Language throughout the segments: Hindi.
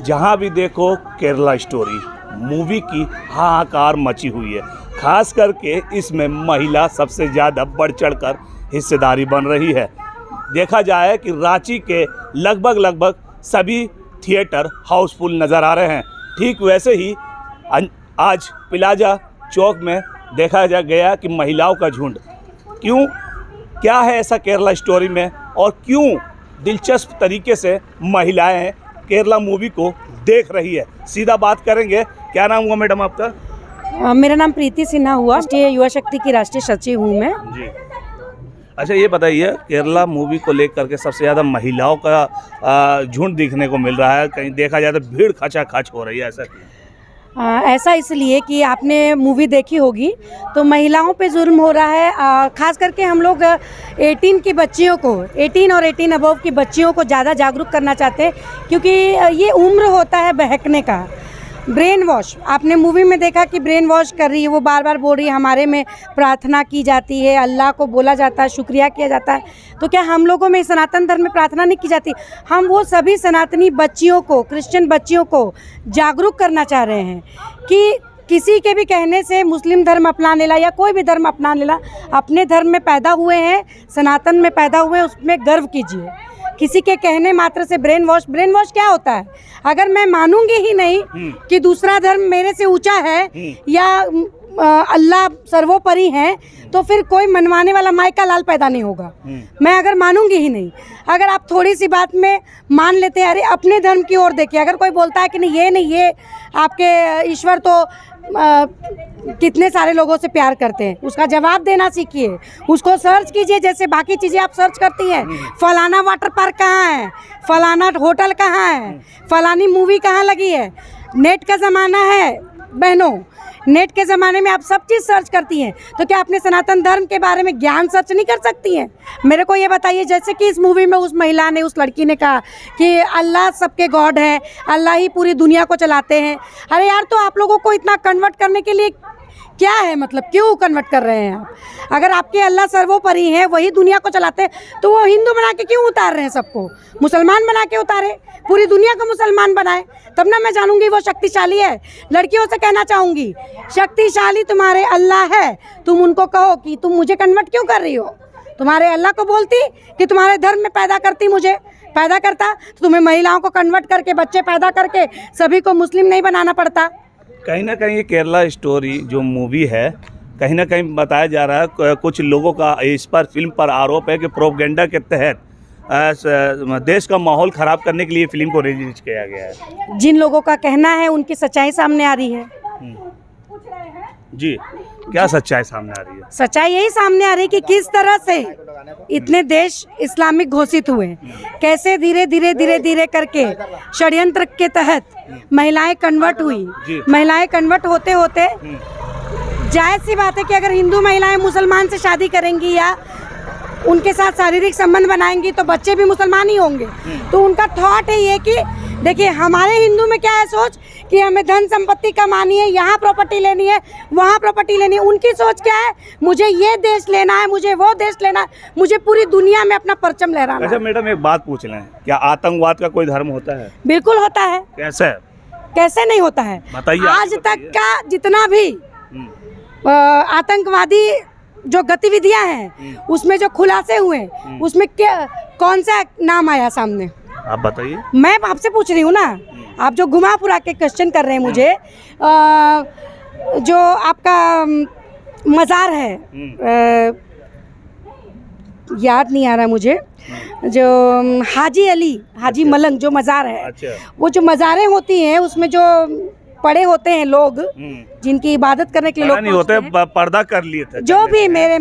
जहाँ भी देखो केरला स्टोरी मूवी की हाहाकार मची हुई है। खास करके इसमें महिला सबसे ज़्यादा बढ़ चढ़कर हिस्सेदारी बन रही है। देखा जाए कि रांची के लगभग सभी थिएटर हाउसफुल नज़र आ रहे हैं। ठीक वैसे ही आज प्लाजा चौक में देखा गया कि महिलाओं का झुंड। क्यों, क्या है ऐसा केरला स्टोरी में और क्यों दिलचस्प तरीके से महिलाएं केरला मूवी को देख रही है, सीधा बात करेंगे। क्या नाम हुआ मैडम आपका? मेरा नाम प्रीति सिन्हा हुआ, राष्ट्रीय युवा शक्ति की राष्ट्रीय सचिव हूँ मैं जी। अच्छा, ये बताइए, केरला मूवी को लेकर के सबसे ज़्यादा महिलाओं का झुंड दिखने को मिल रहा है, कहीं देखा जाए तो भीड़ खचाखच हो रही है, ऐसा क्यों? ऐसा इसलिए कि आपने मूवी देखी होगी तो महिलाओं पे जुल्म हो रहा है। खास करके हम लोग 18 की बच्चियों को, 18 और 18 अबव की बच्चियों को ज़्यादा जागरूक करना चाहते हैं, क्योंकि ये उम्र होता है बहकने का। ब्रेन वॉश आपने मूवी में देखा कि ब्रेन वॉश कर रही है, वो बार बार बोल रही है हमारे में प्रार्थना की जाती है, अल्लाह को बोला जाता है, शुक्रिया किया जाता है। तो क्या हम लोगों में सनातन धर्म में प्रार्थना नहीं की जाती? हम वो सभी सनातनी बच्चियों को, क्रिश्चियन बच्चियों को जागरूक करना चाह रहे हैं कि किसी के भी कहने से मुस्लिम धर्म अपना लेला या कोई भी धर्म अपना लेला, अपने धर्म में पैदा हुए हैं, सनातन में पैदा हुए हैं, उसमें गर्व कीजिए। किसी के कहने मात्र से ब्रेन वॉश क्या होता है? अगर मैं मानूंगी ही नहीं कि दूसरा धर्म मेरे से ऊंचा है या अल्लाह सर्वोपरि है, तो फिर कोई मनवाने वाला माई का लाल पैदा नहीं होगा। मैं अगर मानूंगी ही नहीं, अगर आप थोड़ी सी बात में मान लेते हैं, अरे अपने धर्म की ओर देखिए, अगर कोई बोलता है कि नहीं ये आपके ईश्वर तो कितने सारे लोगों से प्यार करते हैं, उसका जवाब देना सीखिए, उसको सर्च कीजिए। जैसे बाकी चीज़ें आप सर्च करती हैं, फलाना वाटर पार्क कहाँ है, फलाना होटल कहाँ है, फलानी मूवी कहाँ लगी है। नेट का ज़माना है बहनों, नेट के ज़माने में आप सब चीज़ सर्च करती हैं, तो क्या अपने सनातन धर्म के बारे में ज्ञान सर्च नहीं कर सकती हैं? मेरे को ये बताइए, जैसे कि इस मूवी में उस महिला ने, उस लड़की ने कहा कि अल्लाह सबके गॉड है, अल्लाह ही पूरी दुनिया को चलाते हैं। अरे यार, तो आप लोगों को इतना कन्वर्ट करने के लिए क्या है, मतलब क्यों कन्वर्ट कर रहे हैं आप? अगर आपके अल्लाह सर्वोपरि हैं, वही दुनिया को चलाते हैं, तो वो हिंदू बना के क्यों उतार रहे हैं सबको? मुसलमान बना के उतारे, पूरी दुनिया को मुसलमान बनाए, तब ना मैं जानूंगी वो शक्तिशाली है। लड़कियों से कहना चाहूँगी, शक्तिशाली तुम्हारे अल्लाह है, तुम उनको कहो कि तुम मुझे कन्वर्ट क्यों कर रही हो। तुम्हारे अल्लाह को बोलती कि तुम्हारे धर्म में पैदा करती, मुझे पैदा करता, तो तुम्हें महिलाओं को कन्वर्ट करके, बच्चे पैदा करके सभी को मुस्लिम नहीं बनाना पड़ता। कहीं ना कहीं ये केरला स्टोरी जो मूवी है, कहीं ना कहीं बताया जा रहा है, कुछ लोगों का इस पर फिल्म पर आरोप है कि प्रोपेगेंडा के तहत देश का माहौल ख़राब करने के लिए फिल्म को रिलीज किया गया है। जिन लोगों का कहना है उनकी सच्चाई सामने आ रही है। जी, क्या सच्चाई सामने आ रही है? सच्चाई यही सामने आ रही है कि किस तरह से इतने देश इस्लामिक घोषित हुए, कैसे धीरे धीरे करके षड्यंत्र के तहत महिलाएं कन्वर्ट हुई। महिलाएं कन्वर्ट होते होते जायज़ सी बात है कि अगर हिंदू महिलाएं मुसलमान से शादी करेंगी या उनके साथ शारीरिक संबंध बनाएंगी तो बच्चे भी मुसलमान ही होंगे। तो उनका थॉट है ये कि देखिए, हमारे हिंदू में क्या है सोच कि हमें धन संपत्ति कमानी है, यहाँ प्रॉपर्टी लेनी है, वहाँ प्रॉपर्टी लेनी है। उनकी सोच क्या है, मुझे ये देश लेना है, मुझे वो देश लेना है, मुझे पूरी दुनिया में अपना परचम लहराना है। अच्छा मैडम, एक बात पूछ लें, क्या आतंकवाद का कोई धर्म होता है? बिल्कुल होता है। कैसे? कैसे नहीं होता है? बताइए। आज तक का जितना भी आतंकवादी जो गतिविधियां हैं, उसमें जो खुलासे हुए, उसमें कौन सा नाम आया सामने? आप बताइए। मैं आपसे पूछ रही हूँ ना, आप जो घुमा पुरा के क्वेश्चन कर रहे हैं मुझे। जो आपका मज़ार है, याद नहीं आ रहा मुझे, जो हाजी मलंग जो मज़ार है। अच्छा। वो जो मज़ारें होती हैं उसमें जो पड़े होते हैं लोग, जिनकी इबादत करने के लिए लोग नहीं होते, पर्दा कर लिए थे जो भी मैं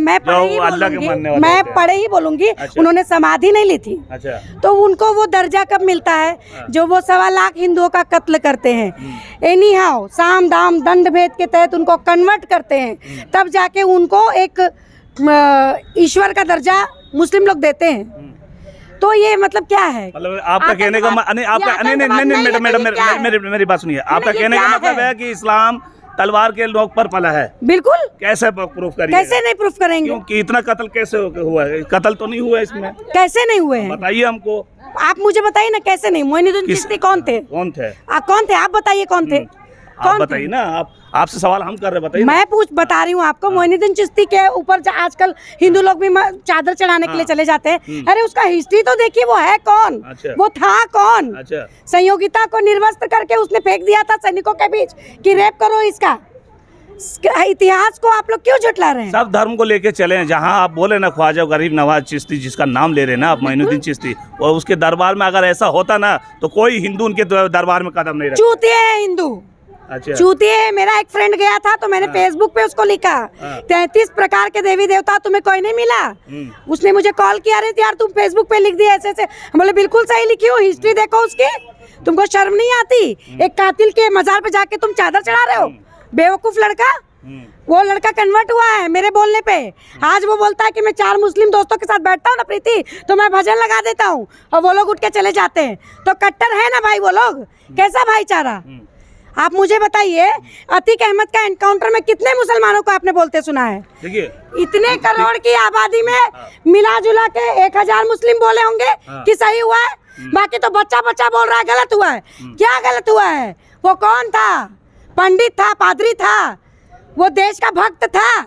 पढ़े ही बोलूंगी। अच्छा। उन्होंने समाधि नहीं ली थी। अच्छा। तो उनको वो दर्जा कब मिलता है? जो वो 1.25 लाख हिंदुओं का कत्ल करते हैं, एनी हाउ साम दाम दंड भेद के तहत उनको कन्वर्ट करते हैं, तब जाके उनको एक ईश्वर का दर्जा मुस्लिम लोग देते हैं। तो ये मतलब क्या है? मतलब आपका कहने का नहीं, मेरी बात सुनिए। आपका कहने का मतलब है कि इस्लाम तलवार के नोक पर पला है। बिल्कुल। कैसे प्रूफ करेंगे? कैसे नहीं प्रूफ करेंगे? क्योंकि इतना कत्ल कैसे हुआ है? कत्ल तो नहीं हुआ इसमें। कैसे नहीं हुए हैं? बताइए हमको। आप मुझे बताइए ना, कैसे नहीं? मोइनुद्दीन चिश्ती कौन थे? कौन थे? कौन थे? आप बताइए कौन थे? आप बताइए ना, आपसे सवाल हम कर रहे, बताइए। मैं बता रही हूँ आपको। मोइनुद्दीन चिश्ती के ऊपर आजकल हिंदू लोग भी चादर चढ़ाने के लिए चले जाते हैं। अरे उसका हिस्ट्री तो देखिए, वो है कौन? अच्छा। वो था कौन? अच्छा। संयोगिता को निर्वस्त्र करके उसने फेंक दिया था सैनिकों के बीच कि रेप करो इसका। इतिहास को आप लोग क्यों झुठला रहे हैं? सब धर्म को लेके चले हैं। जहाँ आप बोले ना ख्वाजा गरीब नवाज चिश्ती, जिसका नाम ले रहे हैं ना आप, मोइनुद्दीन चिश्ती, और उसके दरबार में अगर ऐसा होता ना तो कोई हिंदू उनके दरबार में कदम नहीं रखता। चूतिए हैं हिंदू। अच्छा। चूतिए है। मेरा एक फ्रेंड गया था तो मैंने फेसबुक पे उसको लिखा, 33 प्रकार के देवी देवता, तुम्हें कोई नहीं मिला? उसने मुझे कॉल किया, अरे यार तुम फेसबुक पे लिख दिया ऐसे ऐसे। हम बोले बिल्कुल सही लिखी हो, हिस्ट्री देखो उसकी, तुमको शर्म नहीं आती? एक कातिल के मजार पे जाके तुम चादर चढ़ा रहे हो, बेवकूफ लड़का। वो लड़का कन्वर्ट हुआ है मेरे बोलने पे। आज वो बोलता है कि मैं 4 मुस्लिम दोस्तों के साथ बैठता हूँ ना प्रीति, तो मैं भजन लगा देता हूँ और वो लोग उठ के चले जाते हैं। तो कट्टर है ना भाई वो लोग, कैसा भाईचारा? आप मुझे बताइए, अतीक अहमद का एनकाउंटर में कितने मुसलमानों को आपने बोलते सुना है? देखिए, इतने करोड़ की आबादी में मिला जुला के 1000 मुस्लिम बोले होंगे कि सही हुआ है, बाकी तो बच्चा बच्चा बोल रहा है गलत हुआ है। क्या गलत हुआ है? वो कौन था? पंडित था? पादरी था? वो देश का भक्त था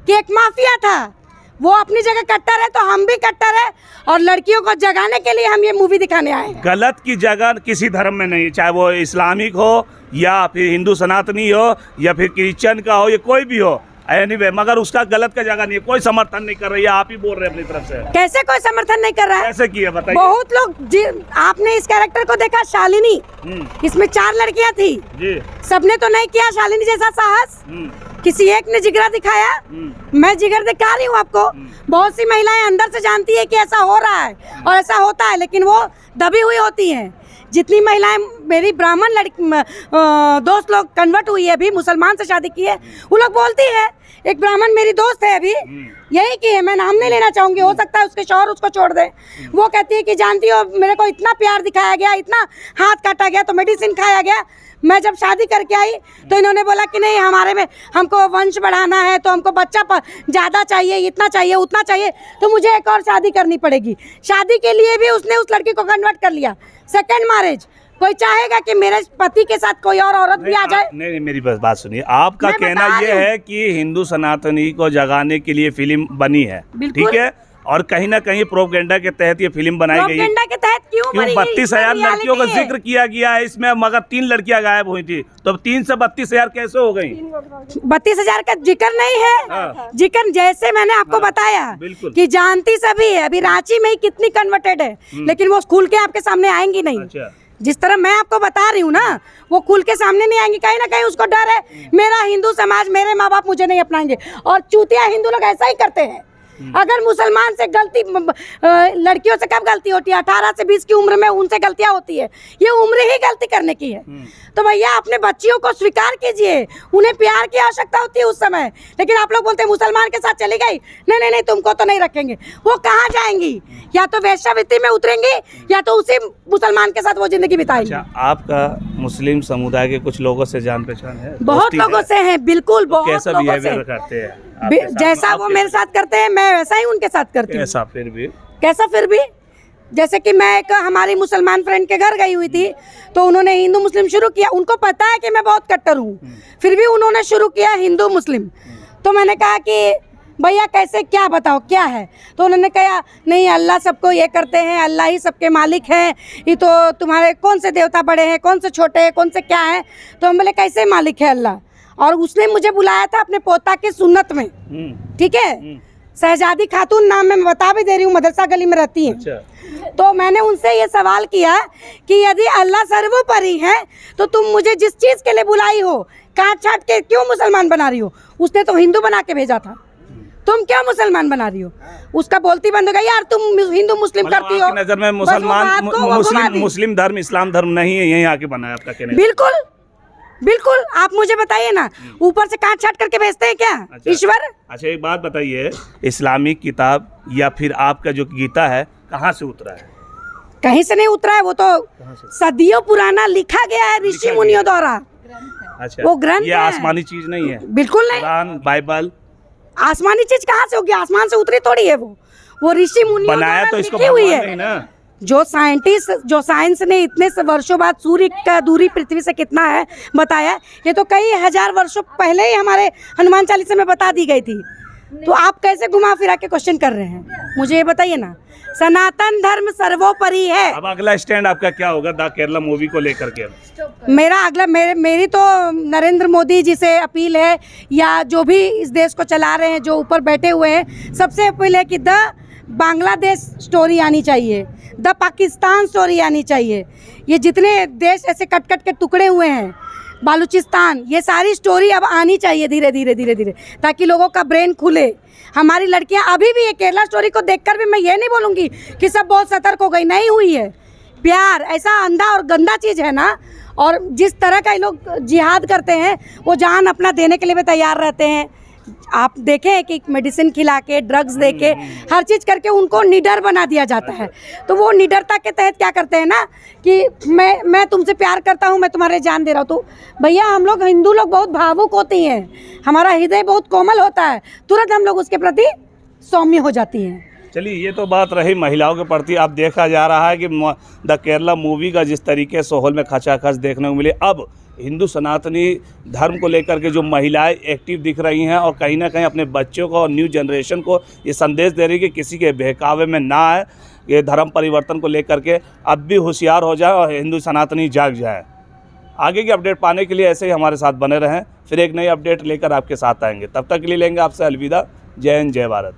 कि एक माफिया था? वो अपनी जगह कट्टर है तो हम भी कट्टर है, और लड़कियों को जगाने के लिए हम ये मूवी दिखाने आए। गलत की जगह किसी धर्म में नहीं, चाहे वो इस्लामिक हो या फिर हिंदू सनातनी हो या फिर क्रिश्चियन का हो या कोई भी हो, एनीवे, मगर उसका गलत का जगह नहीं है। कोई समर्थन नहीं कर रही है, आप ही बोल रहे हैं अपनी तरफ से। कैसे कोई समर्थन नहीं कर रहा है? कैसे किया बताइए? बहुत लोग आपने इस कैरेक्टर को देखा, शालिनी, इसमें 4 लड़कियां थी जी, सबने तो नहीं किया शालिनी जैसा साहस। किसी एक ने जिगरा दिखाया। मैं जिगर दिखा रही हूँ आपको। बहुत सी महिलाएं अंदर से जानती है कि ऐसा हो रहा है और ऐसा होता है, लेकिन वो दबी हुई होती हैं। जितनी महिलाएं मेरी ब्राह्मण लड़की दोस्त लोग कन्वर्ट हुई है, अभी मुसलमान से शादी की है, वो लोग बोलती है। एक ब्राह्मण मेरी दोस्त है, अभी यही की है, मैं नाम नहीं लेना चाहूंगी, हो सकता है उसके शौहर उसको छोड़ दे। वो कहती है कि जानती हो मेरे को इतना प्यार दिखाया गया, इतना हाथ काटा गया, तो मेडिसिन खाया गया। मैं जब शादी करके आई तो इन्होंने बोला कि नहीं, हमारे में हमको वंश बढ़ाना है, तो हमको बच्चा ज़्यादा चाहिए, इतना चाहिए, उतना चाहिए, तो मुझे एक और शादी करनी पड़ेगी। शादी के लिए भी उसने उस लड़की को कन्वर्ट कर लिया, सेकेंड मैरिज। कोई चाहेगा कि मेरे पति के साथ कोई और औरत भी आ जाए? नहीं, मेरी बात सुनिए। आपका कहना ये है कि हिंदू सनातनी को जगाने के लिए फिल्म बनी है, ठीक है, और कहीं ना कहीं प्रोपेगेंडा के तहत ये फिल्म बनाई गई। प्रोपेगेंडा के तहत क्यों 32,000 लड़कियों का जिक्र किया गया है इसमें, मगर 3 लड़कियां गायब हुई थी, तो 3 से 32,000 कैसे हो गई? 32,000 का जिक्र नहीं है। जिक्र जैसे मैंने आपको बताया कि जानती सभी है। अभी रांची में ही कितनी कन्वर्टेड है, लेकिन वो खुल के आपके सामने आएंगी नहीं। जिस तरह मैं आपको बता रही हूँ ना, वो खुल के सामने नहीं आएंगी। कहीं ना कहीं उसको डर है, मेरा हिंदू समाज, मेरे माँ बाप मुझे नहीं अपनाएंगे। और चूतिया हिंदू लोग ऐसा ही करते हैं। अगर मुसलमान से गलती, लड़कियों से कब गलती होती है? 18 से 20 की उम्र में उनसे गलतियां होती है। ये उम्र ही गलती करने की है। तो भैया अपने बच्चियों को स्वीकार कीजिए, उन्हें प्यार की आवश्यकता होती है उस समय। लेकिन आप लोग बोलते हैं मुसलमान के साथ चली गई, नहीं नहीं नहीं, तुमको तो नहीं रखेंगे। वो कहाँ जाएंगी? या तो वेश्यावृत्ति में उतरेंगी या तो उसी मुसलमान के साथ वो जिंदगी बिताएंगी। आपका मुस्लिम समुदाय के कुछ लोगों से जान पहचान है? बहुत लोगों से है, बिल्कुल बहुत कैसा लोगों से। करते हैं? जैसा वो मेरे साथ करते हैं, मैं वैसा ही उनके साथ करती हूँ। कैसा फिर भी? जैसे कि मैं एक हमारी मुसलमान फ्रेंड के घर गई हुई थी, तो उन्होंने हिंदू मुस्लिम शुरू किया। उनको पता है कि मैं बहुत कट्टर हूँ, फिर भी उन्होंने शुरू किया हिंदू मुस्लिम। तो मैंने कहा कि भैया कैसे, क्या बताओ क्या है? तो उन्होंने कहा नहीं, अल्लाह सबको ये करते हैं, अल्लाह ही सबके मालिक हैं। ये तो तुम्हारे कौन से देवता बड़े हैं, कौन से छोटे हैं, कौन से क्या है? तो हम बोले कैसे मालिक है अल्लाह? और उसने मुझे बुलाया था अपने पोता की सुन्नत में, ठीक है, शहजादी खातून नाम में, मैं बता भी दे रही हूँ, मदरसा गली में रहती हैं। अच्छा। तो मैंने उनसे ये सवाल किया कि यदि अल्लाह सर्वोपरि है तो तुम मुझे जिस चीज़ के लिए बुलाई हो, काट छाट के क्यों मुसलमान बना रही हो? उसने तो हिंदू बना के भेजा था, तुम क्या मुसलमान बना रही हो? उसका बोलती बंद हो गई, यार तुम हिंदू मुस्लिम करती हो। नजर में मुस्लिम धर्म इस्लाम धर्म नहीं है, यहीं आके बना है आपका कहना? बिल्कुल बिल्कुल। आप मुझे बताइए ना, ऊपर से काट छाट करके भेजते हैं क्या ईश्वर? अच्छा एक बात बताइए, इस्लामिक किताब या फिर आपका जो गीता है कहाँ से उतरा है? कहीं से नहीं उतरा है, वो तो सदियों पुराना लिखा गया है ऋषि मुनियों द्वारा। अच्छा, वो ग्रंथ ये आसमानी चीज नहीं है? बिल्कुल नहीं। कुरान, बाइबल आसमानी चीज कहाँ से होगी? आसमान से उतरी थोड़ी है वो ऋषि मुनियों बनाया तो इसको हुई है ना। जो साइंटिस्ट, जो साइंस ने इतने वर्षों बाद सूर्य का दूरी पृथ्वी से कितना है बताया, ये तो कई हजार वर्षों पहले ही हमारे हनुमान चालीसा में बता दी गई थी। तो आप कैसे घुमा फिरा के क्वेश्चन कर रहे हैं, मुझे ये बताइए ना। सनातन धर्म सर्वोपरि है। अब अगला स्टैंड आपका क्या होगा द केरला मूवी को लेकर के? मेरा अगला मेरी तो नरेंद्र मोदी जी से अपील है, या जो भी इस देश को चला रहे हैं, जो ऊपर बैठे हुए हैं, सबसे अपील है कि द बांग्लादेश स्टोरी आनी चाहिए, द पाकिस्तान स्टोरी आनी चाहिए। ये जितने देश ऐसे कट कट के टुकड़े हुए हैं, बालूचिस्तान, ये सारी स्टोरी अब आनी चाहिए धीरे धीरे धीरे धीरे, ताकि लोगों का ब्रेन खुले। हमारी लड़कियां अभी भी ये केरला स्टोरी को देखकर भी मैं ये नहीं बोलूँगी कि सब बहुत सतर्क हो गई, नहीं हुई है। प्यार ऐसा अंधा और गंदा चीज़ है ना, और जिस तरह का ये लोग जिहाद करते हैं, वो जान अपना देने के लिए भी तैयार रहते हैं। आप देखें कि मेडिसिन खिला के, ड्रग्स दे के, हर चीज़ करके उनको निडर बना दिया जाता है। तो वो निडरता के तहत क्या करते हैं ना कि मैं तुमसे प्यार करता हूँ, मैं तुम्हारे जान दे रहा हूँ। तो भैया हम लोग हिंदू लोग बहुत भावुक होती हैं, हमारा हृदय बहुत कोमल होता है, तुरंत हम लोग उसके प्रति सौम्य हो जाती हैं। चलिए, ये तो बात रही महिलाओं के प्रति। अब देखा जा रहा है कि द केरला मूवी का जिस तरीके से हॉल में खचाखच देखने को मिले, अब हिंदू सनातनी धर्म को लेकर के जो महिलाएं एक्टिव दिख रही हैं और कहीं ना कहीं अपने बच्चों को और न्यू जनरेशन को ये संदेश दे रही है कि किसी के बहकावे में ना आए, ये धर्म परिवर्तन को लेकर के अब भी होशियार हो जाए और हिंदू सनातनी जाग जाए। आगे की अपडेट पाने के लिए ऐसे ही हमारे साथ बने रहें, फिर एक नई अपडेट लेकर आपके साथ आएंगे। तब तक के लिए लेंगे आपसे अलविदा। जय हिंद, जय भारत।